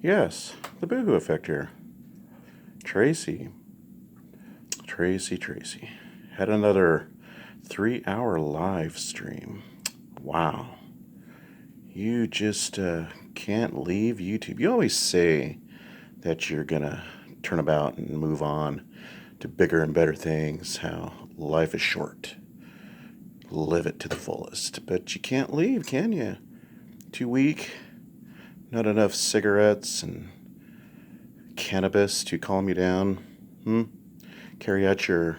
Yes, the Boohoo Effect here. Tracy. Tracy. Had another 3 hour live stream. Wow. You just can't leave YouTube. You always say that you're going to turn about and move on to bigger and better things, how life is short. Live it to the fullest. But you can't leave, can you? Too weak? Not enough cigarettes and cannabis to calm you down? Carry out your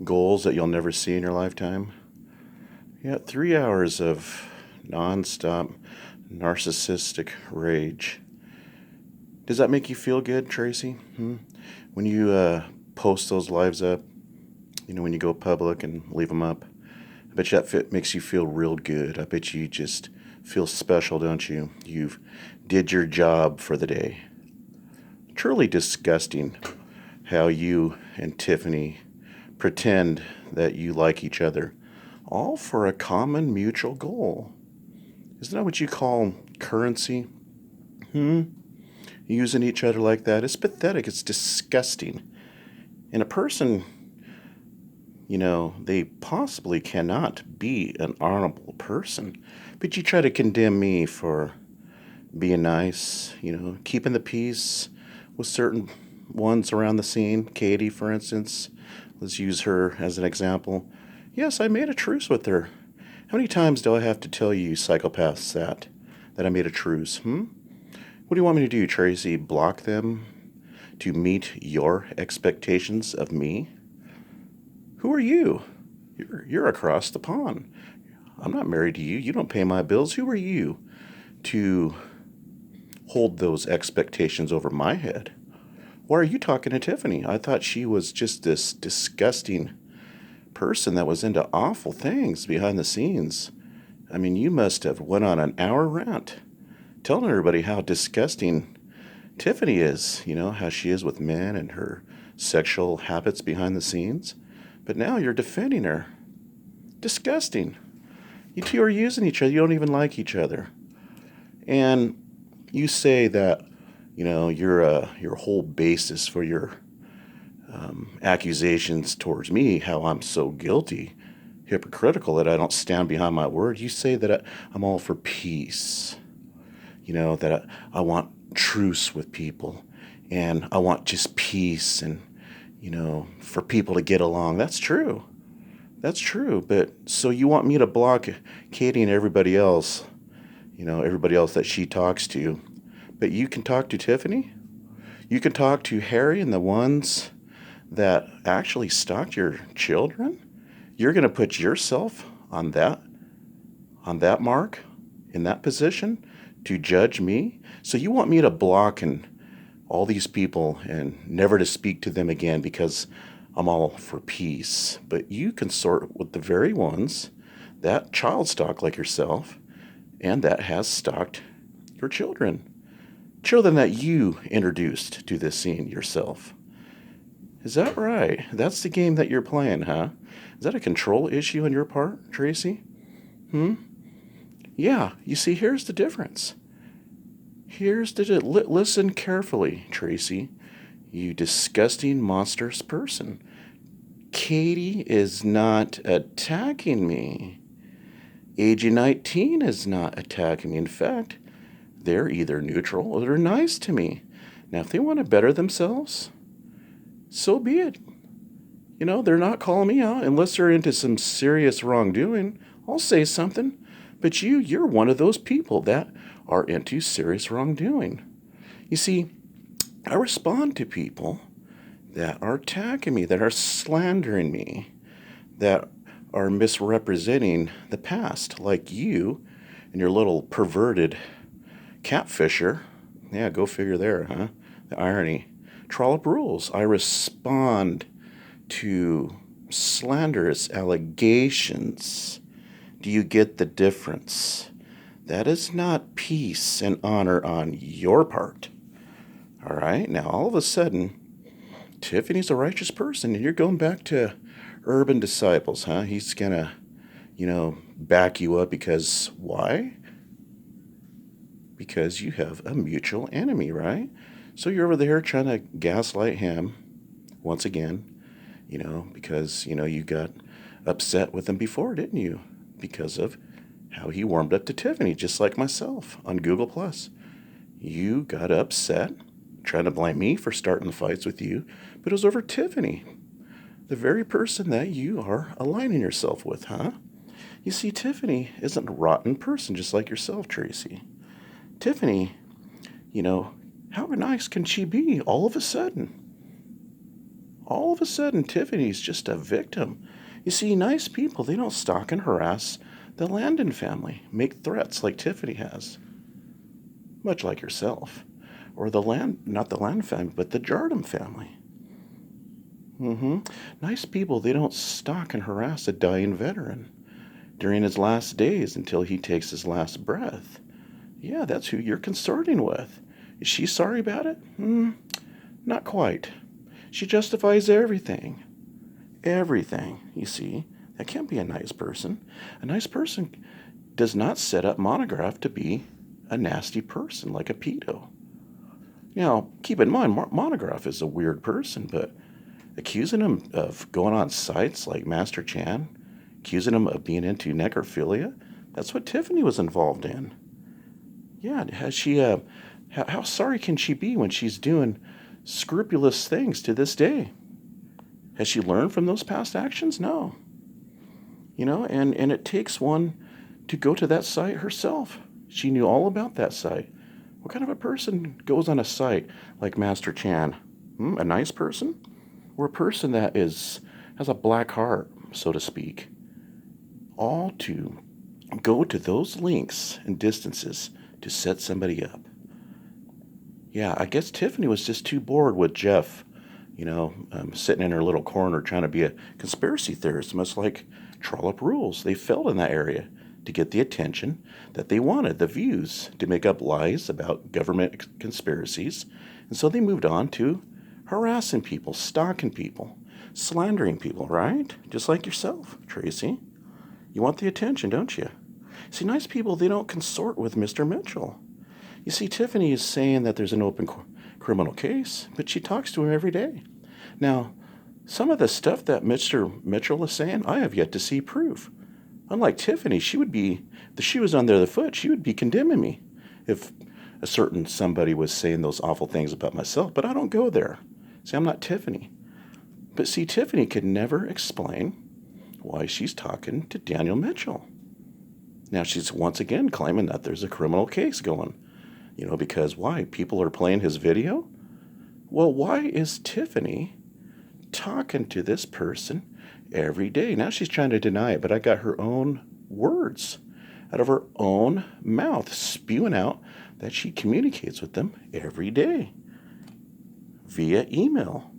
goals that you'll never see in your lifetime? Yeah, 3 hours of non-stop narcissistic rage. Does that make you feel good, Tracy? When you post those lives up, when you go public and leave them up, I bet you that makes you feel real good. I bet you just feel special, don't you? You've did your job for the day. Truly disgusting how you and Tiffany pretend that you like each other, all for a common mutual goal. Isn't that what you call currency? Using each other like that. It's pathetic. It's disgusting. And a person, they possibly cannot be an honorable person. But you try to condemn me for being nice, keeping the peace with certain ones around the scene. Katie, for instance. Let's use her as an example. Yes, I made a truce with her. How many times do I have to tell you psychopaths that I made a truce? What do you want me to do, Tracy? Block them to meet your expectations of me? Who are you? You're across the pond. I'm not married to you. You don't pay my bills. Who are you to hold those expectations over my head? Why are you talking to Tiffany? I thought she was just this disgusting person that was into awful things behind the scenes. I mean, you must have went on an hour rant telling everybody how disgusting Tiffany is, how she is with men and her sexual habits behind the scenes. But now you're defending her. Disgusting. You two are using each other. You don't even like each other. And you say that, your whole basis for your accusations towards me, how I'm so guilty, hypocritical, that I don't stand behind my word. You say that I'm all for peace. That I want truce with people, and I want just peace, and for people to get along. That's true. But so you want me to block Katie and everybody else, everybody else that she talks to, but you can talk to Tiffany? You can talk to Harry and the ones that actually stalked your children? You're going to put yourself on that mark, in that position, to judge me? So you want me to block and all these people and never to speak to them again because I'm all for peace. But you consort with the very ones that child stalk like yourself and that has stalked your children. Children that you introduced to this scene yourself. Is that right? That's the game that you're playing, huh? Is that a control issue on your part, Tracy? Yeah, you see, here's the difference. Listen carefully, Tracy. You disgusting, monstrous person. Katie is not attacking me. Agent 19 is not attacking me. In fact, they're either neutral or they're nice to me. Now, if they want to better themselves, so be it. They're not calling me out unless they're into some serious wrongdoing. I'll say something. But you're one of those people that are into serious wrongdoing. You see, I respond to people that are attacking me, that are slandering me, that are misrepresenting the past, like you and your little perverted catfisher. Yeah, go figure there, huh? The irony. Trollop rules. I respond to slanderous allegations. Do you get the difference? That is not peace and honor on your part. All right, now all of a sudden, Tiffany's a righteous person, and you're going back to urban disciples, huh? He's gonna, back you up because why? because you have a mutual enemy, right? So you're over there trying to gaslight him once again, because, you got upset with him before, didn't you? Because of how he warmed up to Tiffany, just like myself on Google Plus. You got upset, trying to blame me for starting the fights with you, but it was over Tiffany, the very person that you are aligning yourself with, huh? You see, Tiffany isn't a rotten person just like yourself, Tracy. Tiffany, you know, how nice can she be all of a sudden? All of a sudden, Tiffany's just a victim. You see, nice people, they don't stalk and harass the Landon family, make threats like Tiffany has, much like yourself. Or not the Landon family, but the Jardim family. Nice people, they don't stalk and harass a dying veteran during his last days until he takes his last breath. Yeah, that's who you're consorting with. Is she sorry about it? Not quite. She justifies everything. Everything, you see. That can't be a nice person. A nice person does not set up Monograph to be a nasty person like a pedo. Now, keep in mind, Monograph is a weird person, but accusing him of going on sites like Master Chan, accusing him of being into necrophilia, that's what Tiffany was involved in. Yeah, has she, how sorry can she be when she's doing scrupulous things to this day? Has she learned from those past actions? No. And it takes one to go to that site herself. She knew all about that site. What kind of a person goes on a site like Master Chan? A nice person? Or a person that has a black heart, so to speak? All to go to those links and distances to set somebody up. Yeah, I guess Tiffany was just too bored with Jeff, sitting in her little corner trying to be a conspiracy theorist, much like Trollop Rules. They failed in that area to get the attention that they wanted, the views, to make up lies about government conspiracies. And so they moved on to harassing people, stalking people, slandering people, right? Just like yourself, Tracy. You want the attention, don't you? See, nice people, they don't consort with Mr. Mitchell. You see, Tiffany is saying that there's an open criminal case, but she talks to him every day. Now, some of the stuff that Mr. Mitchell is saying, I have yet to see proof. Unlike Tiffany, if she was on the other foot, she would be condemning me if a certain somebody was saying those awful things about myself, but I don't go there. See, I'm not Tiffany. But see, Tiffany could never explain why she's talking to Daniel Mitchell. Now she's once again claiming that there's a criminal case going. Because why? People are playing his video? Well, why is Tiffany talking to this person every day? Now she's trying to deny it, but I got her own words out of her own mouth spewing out that she communicates with them every day via email.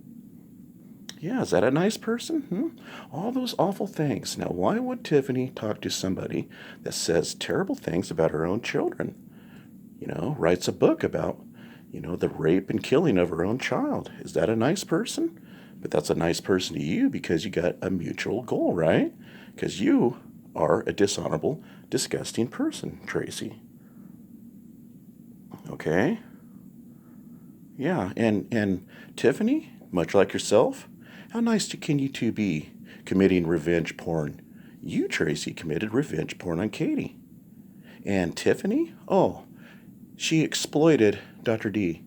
Yeah, is that a nice person? All those awful things. Now, why would Tiffany talk to somebody that says terrible things about her own children? Writes a book about, the rape and killing of her own child. Is that a nice person? But that's a nice person to you because you got a mutual goal, right? Because you are a dishonorable, disgusting person, Tracy. Okay? Yeah, and Tiffany, much like yourself, how nice can you two be committing revenge porn? You, Tracy, committed revenge porn on Katie. And Tiffany, she exploited Dr. D,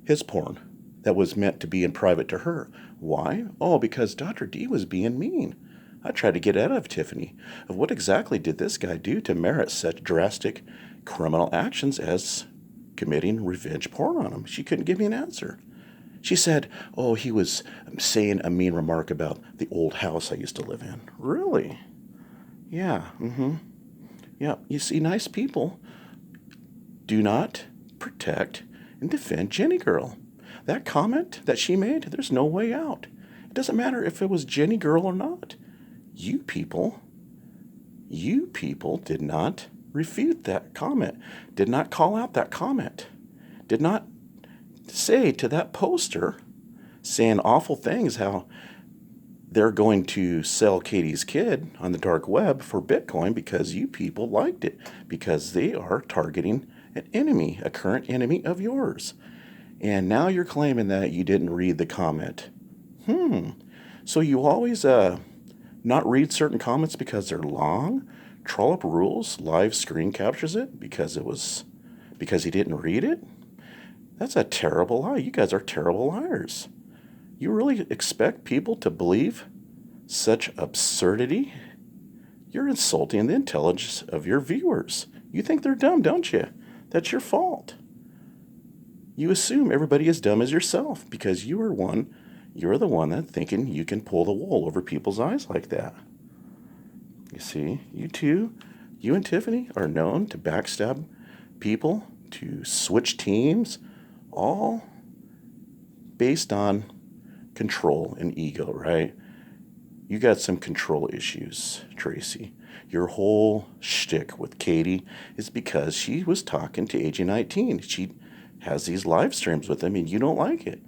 his porn, that was meant to be in private to her. Why? Because Dr. D was being mean. I tried to get out of Tiffany of what exactly did this guy do to merit such drastic criminal actions as committing revenge porn on him. She couldn't give me an answer. She said, he was saying a mean remark about the old house I used to live in. Really? Yeah, Yeah, you see, nice people do not protect and defend Jenny Girl. That comment that she made, there's no way out. It doesn't matter if it was Jenny Girl or not. You people did not refute that comment, did not call out that comment, did not say to that poster saying awful things how they're going to sell Katie's kid on the dark web for Bitcoin because you people liked it, because they are targeting an enemy, a current enemy of yours. And now you're claiming that you didn't read the comment. So you always not read certain comments because they're long? Troll up rules, live screen captures it because he didn't read it? That's a terrible lie. You guys are terrible liars. You really expect people to believe such absurdity? You're insulting the intelligence of your viewers. You think they're dumb, don't you? That's your fault. You assume everybody is dumb as yourself because you're the one that thinking you can pull the wool over people's eyes like that. You see, you and Tiffany are known to backstab people, to switch teams, all based on control and ego, right? You got some control issues, Tracy. Your whole shtick with Katie is because she was talking to AG 19. She has these live streams with him and you don't like it.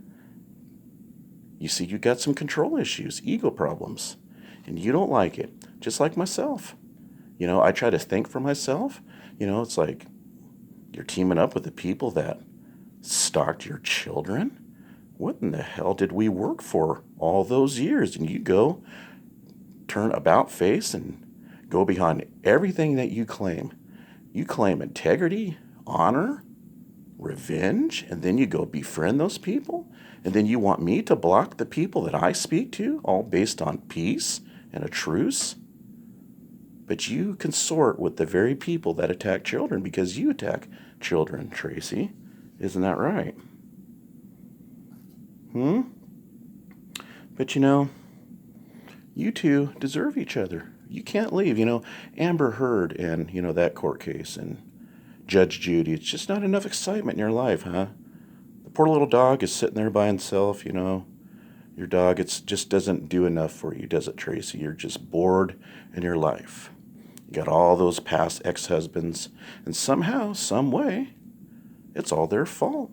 You see, you got some control issues, ego problems, and you don't like it, just like myself. I try to think for myself. It's like you're teaming up with the people that stalked your children. What in the hell did we work for all those years? And you go turn about face and go behind everything that you claim. You claim integrity, honor, revenge, and then you go befriend those people? And then you want me to block the people that I speak to, all based on peace and a truce? But you consort with the very people that attack children because you attack children, Tracy. Isn't that right? But you two deserve each other. You can't leave. Amber Heard and, that court case and Judge Judy. It's just not enough excitement in your life, huh? The poor little dog is sitting there by himself, Your dog, just doesn't do enough for you, does it, Tracy? You're just bored in your life. You got all those past ex-husbands, and somehow, some way, it's all their fault.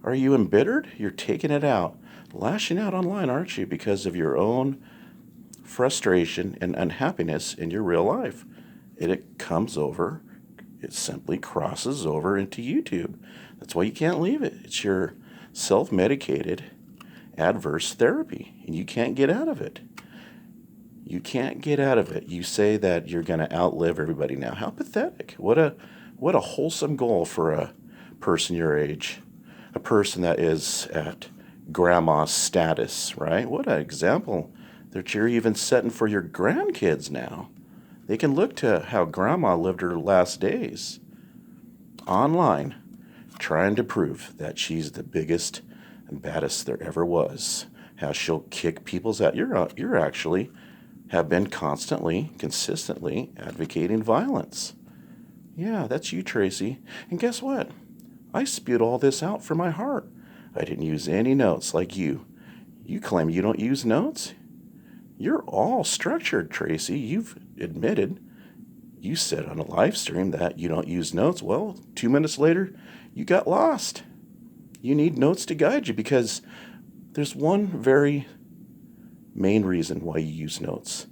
Are you embittered? You're taking it out, lashing out online, aren't you, because of your own frustration and unhappiness in your real life. It comes over, it simply crosses over into YouTube. That's why you can't leave it. It's your self-medicated adverse therapy, and you can't get out of it. You can't get out of it. You say that you're going to outlive everybody now. How pathetic. What a wholesome goal for a person your age. A person that is at grandma's status, right? What an example that you're even setting for your grandkids now. They can look to how grandma lived her last days online, trying to prove that she's the biggest and baddest there ever was. How she'll kick people's out. You're actually have been consistently advocating violence. Yeah, that's you, Tracy. And guess what? I spewed all this out from my heart. I didn't use any notes like you. You claim you don't use notes? You're all structured, Tracy. You've admitted. You said on a live stream that you don't use notes. Well, 2 minutes later, you got lost. You need notes to guide you because there's one very main reason why you use notes.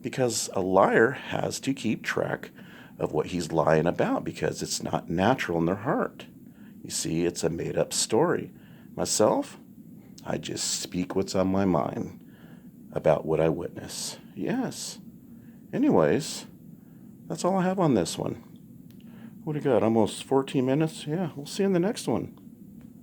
Because a liar has to keep track of what he's lying about because it's not natural in their heart. You see, it's a made-up story. Myself, I just speak what's on my mind about what I witness. Yes. Anyways, that's all I have on this one. What do you got? Almost 14 minutes? Yeah, we'll see you in the next one.